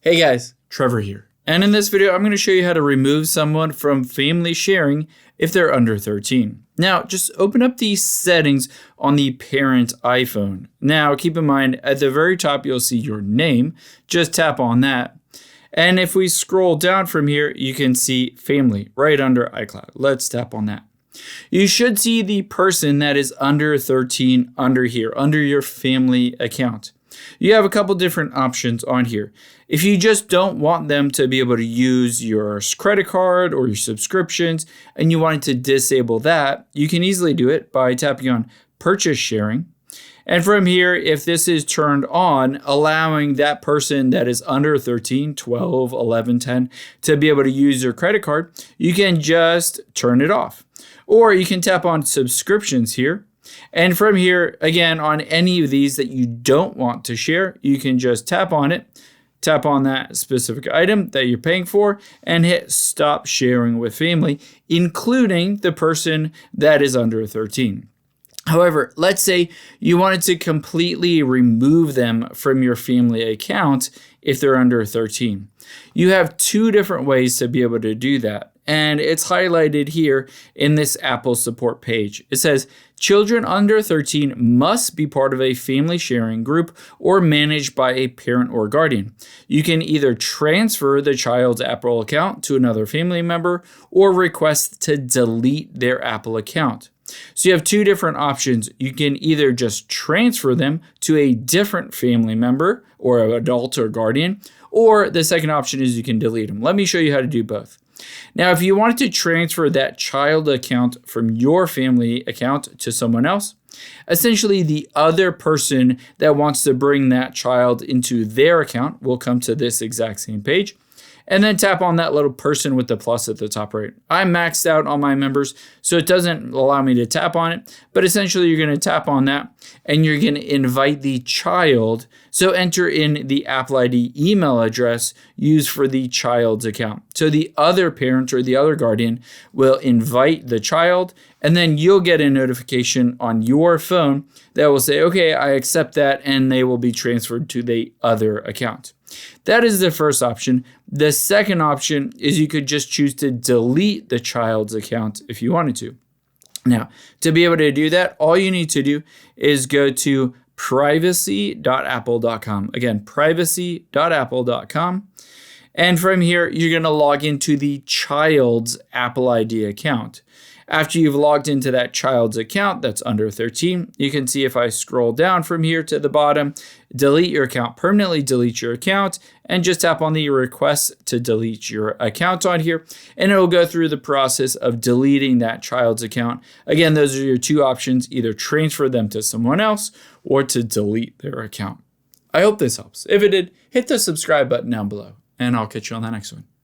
Hey guys, Trevor here. And in this video, I'm going to show you how to remove someone from family sharing if they're under 13. Now, just open up the settings on the parent iPhone. Now, keep in mind, at the very top, you'll see your name. Just tap on that. And if we scroll down from here, you can see family right under iCloud. Let's tap on that. You should see the person that is under 13 under here, under your family account. You have a couple different options on here. If you just don't want them to be able to use your credit card or your subscriptions and you wanted to disable that, you can easily do it by tapping on purchase sharing. And from here, if this is turned on, allowing that person that is under 13, 12, 11, 10 to be able to use your credit card, you can just turn it off. Or you can tap on subscriptions here. And from here, again, on any of these that you don't want to share, you can just tap on it, tap on that specific item that you're paying for, and hit stop sharing with family, including the person that is under 13. However, let's say you wanted to completely remove them from your family account if they're under 13. You have two different ways to be able to do that. And it's highlighted here in this Apple support page. It says, children under 13 must be part of a family sharing group or managed by a parent or guardian. You can either transfer the child's Apple account to another family member or request to delete their Apple account. So you have two different options. You can either just transfer them to a different family member or an adult or guardian, or the second option is you can delete them. Let me show you how to do both. Now, if you wanted to transfer that child account from your family account to someone else, essentially the other person that wants to bring that child into their account will come to this exact same page and then tap on that little person with the plus at the top right. I'm maxed out on my members, so it doesn't allow me to tap on it, but essentially you're going to tap on that and you're going to invite the child. So enter in the Apple ID email address used for the child's account. So the other parent or the other guardian will invite the child, and then you'll get a notification on your phone that will say, okay, I accept that, and they will be transferred to the other account. That is the first option. The second option is you could just choose to delete the child's account if you wanted to. Now, to be able to do that, all you need to do is go to privacy.apple.com. Again, privacy.apple.com. And from here, you're going to log into the child's Apple ID account. After you've logged into that child's account that's under 13, you can see if I scroll down from here to the bottom, delete your account, permanently delete your account, and just tap on the request to delete your account on here, and it will go through the process of deleting that child's account. Again, those are your two options, either transfer them to someone else or to delete their account. I hope this helps. If it did, hit the subscribe button down below, and I'll catch you on the next one.